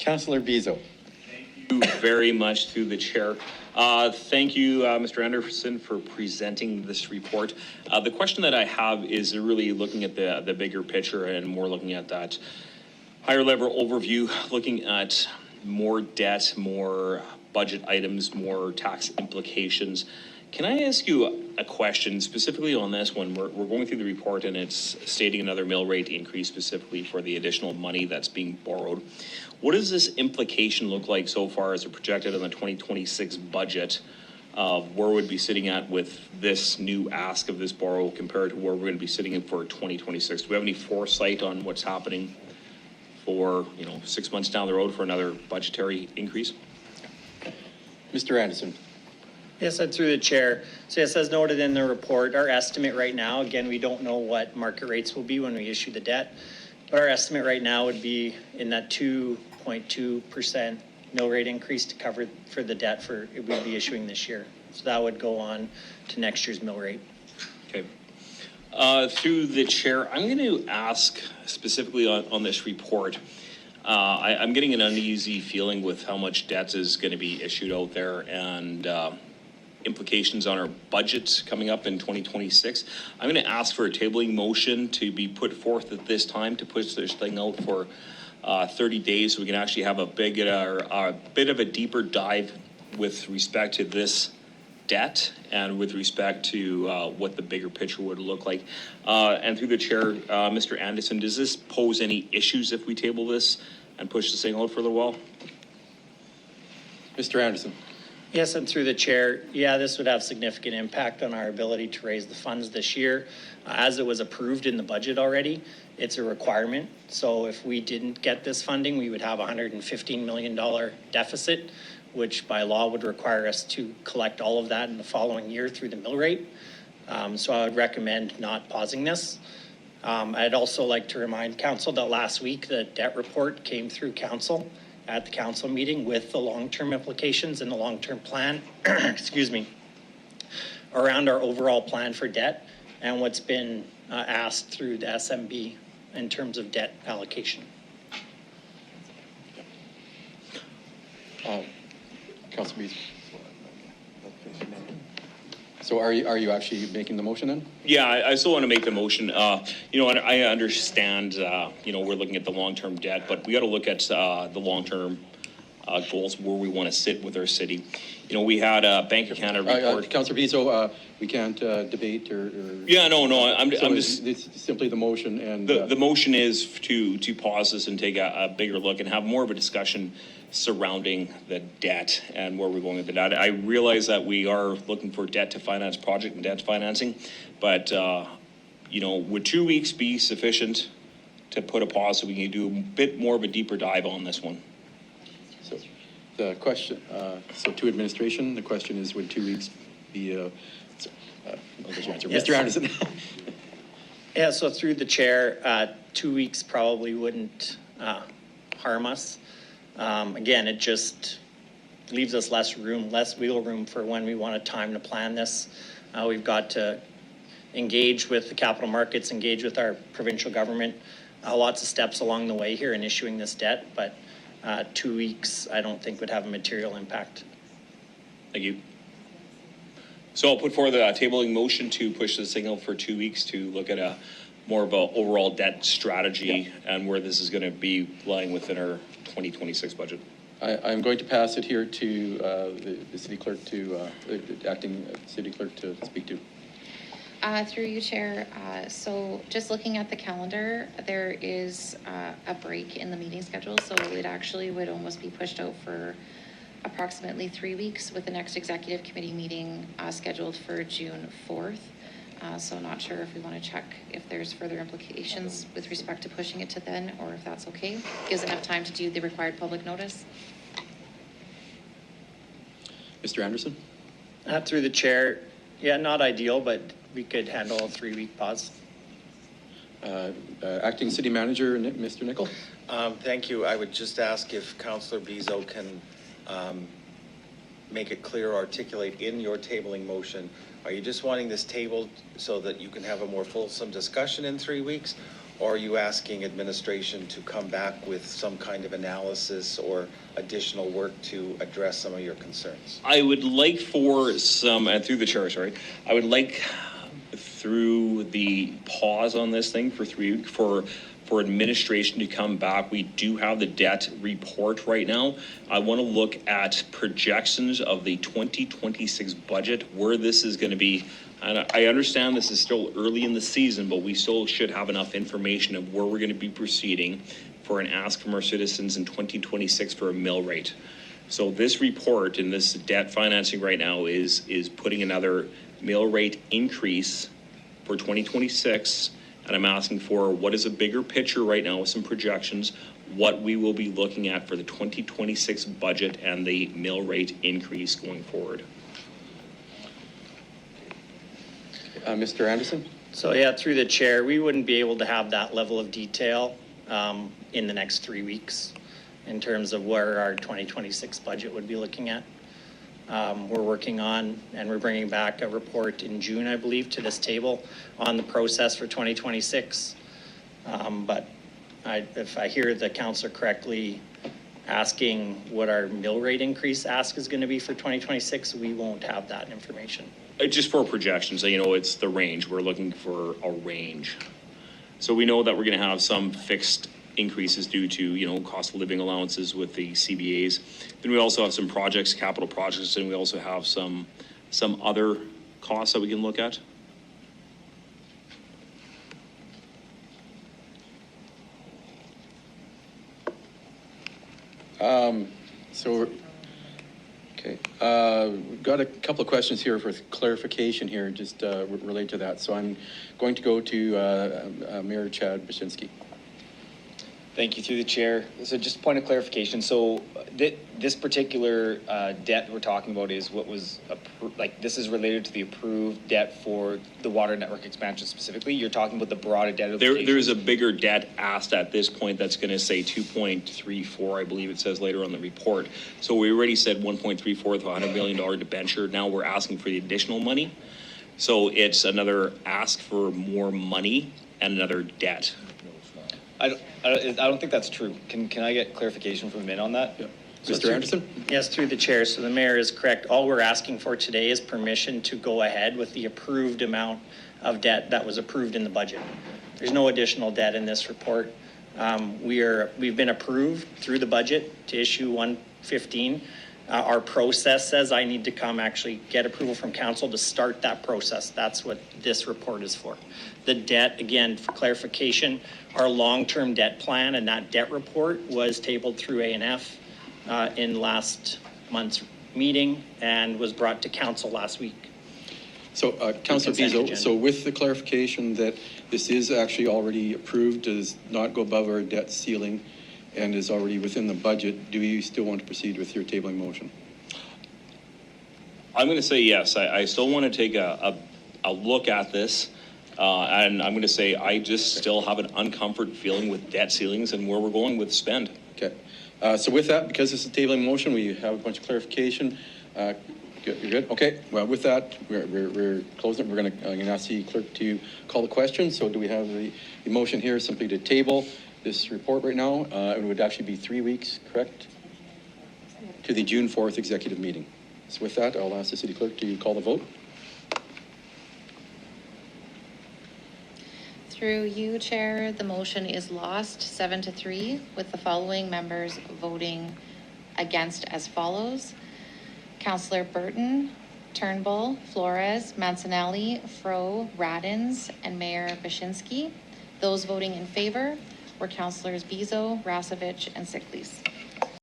Councillor Bezo. Thank you very much to the chair. Thank you, Mr. Anderson, for presenting this report. The question that I have is really looking at the bigger picture and more looking at that higher level overview, looking at more debt, more budget items, more tax implications. Can I ask you a question specifically on this one? We're going through the report and it's stating another mill rate increase specifically for the additional money that's being borrowed. What does this implication look like so far as projected in the 2026 budget of where we'd be sitting at with this new ask of this borrow compared to where we're going to be sitting in for 2026? Do we have any foresight on what's happening for 6 months down the road for another budgetary increase? Mr. Anderson. Yes, through the chair. So yes, as noted in the report, our estimate right now, again, we don't know what market rates will be when we issue the debt, but our estimate right now would be in that 2.2% mill rate increase to cover for the debt we'd be issuing this year. So that would go on to next year's mill rate. Okay. Through the chair, I'm going to ask specifically on this report. I'm getting an uneasy feeling with how much debt is going to be issued out there and implications on our budgets coming up in 2026. I'm going to ask for a tabling motion to be put forth at this time to push this thing out for 30 days so we can actually have a bit of a deeper dive with respect to this debt and with respect to what the bigger picture would look like. And through the chair, Mr. Anderson, does this pose any issues if we table this and push this thing out for a little while? Mr. Anderson. Yes, and through the chair, yeah, this would have significant impact on our ability to raise the funds this year. As it was approved in the budget already, it's a requirement. So if we didn't get this funding, we would have a $115 million deficit, which by law would require us to collect all of that in the following year through the mill rate. So I would recommend not pausing this. I'd also like to remind council that last week the debt report came through council at the council meeting with the long-term implications and the long-term plan, excuse me, around our overall plan for debt and what's been asked through the SMB in terms of debt allocation. Councillor Bezo. So are you actually making the motion then? Yeah, I still want to make the motion. I understand, we're looking at the long-term debt, but we got to look at the long-term goals where we want to sit with our city. We had a Bank of Canada report. Councillor Bezo, we can't debate or. Yeah, no, I'm so just. It's simply the motion and. The motion is to pause this and take a bigger look and have more of a discussion surrounding the debt and where we're going with the debt. I realize that we are looking for debt to finance project and debt financing, but would 2 weeks be sufficient to put a pause so we can do a bit more of a deeper dive on this one? So the question, so to administration, the question is, would 2 weeks be, I'll let you answer. Yes. Mr. Anderson. Yeah, so through the chair, 2 weeks probably wouldn't harm us. Again, it just leaves us less wiggle room for when we want a time to plan this. We've got to engage with the capital markets, engage with our provincial government. Lots of steps along the way here in issuing this debt, but 2 weeks I don't think would have a material impact. Thank you. So I'll put forward a tabling motion to push the signal for 2 weeks to look at more of an overall debt strategy and where this is going to be lying within our 2026 budget. I'm going to pass it here to the city clerk the acting city clerk to speak to. Through you, Chair. So just looking at the calendar, there is a break in the meeting schedule, so it actually would almost be pushed out for approximately 3 weeks with the next executive committee meeting scheduled for June 4th. So not sure if we want to check if there's further implications with respect to pushing it to then, or if that's okay. Gives enough time to do the required public notice. Mr. Anderson? Through the chair, yeah, not ideal, but we could handle a 3 week pause. Acting City Manager, Mr. Nicol? Thank you. I would just ask if Councillor Bezo can make it clear, articulate in your tabling motion. Are you just wanting this tabled so that you can have a more fulsome discussion in 3 weeks? Or are you asking administration to come back with some kind of analysis or additional work to address some of your concerns? I would like for some, and through the chair, sorry, I would like through the pause on this thing for 3 weeks for administration to come back. We do have the debt report right now. I want to look at projections of the 2026 budget, where this is going to be. And I understand this is still early in the season, but we still should have enough information of where we're going to be proceeding for an ask from our citizens in 2026 for a mill rate. So this report and this debt financing right now is putting another mill rate increase for 2026. And I'm asking for what is a bigger picture right now with some projections, what we will be looking at for the 2026 budget and the mill rate increase going forward. Mr. Anderson? So yeah, through the chair, we wouldn't be able to have that level of detail in the next 3 weeks in terms of where our 2026 budget would be looking at. We're working on, and we're bringing back a report in June, I believe, to this table on the process for 2026. But if I hear the councillor correctly asking what our mill rate increase ask is going to be for 2026, we won't have that information. Just for projections, you know, it's the range. We're looking for a range. So we know that we're going to have some fixed increases due to, you know, cost of living allowances with the CBAs. Then we also have some projects, capital projects, and we also have some other costs that we can look at. Okay, we've got a couple of questions here for clarification here, just relate to that. So I'm going to go to Mayor Chad Baczynski. Thank you, through the chair. So just a point of clarification. So this particular debt we're talking about is what was, this is related to the approved debt for the water network expansion specifically. You're talking about the broader debt of the There's a bigger debt asked at this point that's going to say 2.34, I believe it says later on the report. So we already said 1.34 with a $100 million debenture. Now we're asking for the additional money. So it's another ask for more money and another debt. I don't think that's true. Can I get clarification from Min on that? Yeah. Mr. Anderson? Yes, through the chair. So the mayor is correct. All we're asking for today is permission to go ahead with the approved amount of debt that was approved in the budget. There's no additional debt in this report. We've been approved through the budget to issue 115. Our process says I need to come actually get approval from council to start that process. That's what this report is for. The debt, again, for clarification, our long-term debt plan and that debt report was tabled through A&F in last month's meeting and was brought to council last week. So Councillor Bezo, so with the clarification that this is actually already approved, does not go above our debt ceiling and is already within the budget, do you still want to proceed with your tabling motion? I'm going to say yes. I still want to take a look at this. And I'm going to say I just still have an uncomfort feeling with debt ceilings and where we're going with spend. Okay. So with that, because this is a tabling motion, we have a bunch of clarification. You're good? Okay. Well, with that, we're closing. I'm going to ask the clerk to call the question. So do we have the motion here simply to table this report right now? It would actually be 3 weeks, correct? To the June 4th executive meeting. So with that, I'll ask the city clerk to call the vote. Through you, Chair, the motion is lost 7-3 with the following members voting against as follows. Councillor Burton, Turnbull, Flores, Mancinelli, Fro, Radins, and Mayor Baczynski. Those voting in favor were Councillors Bezo, Rasevich, and Siklis.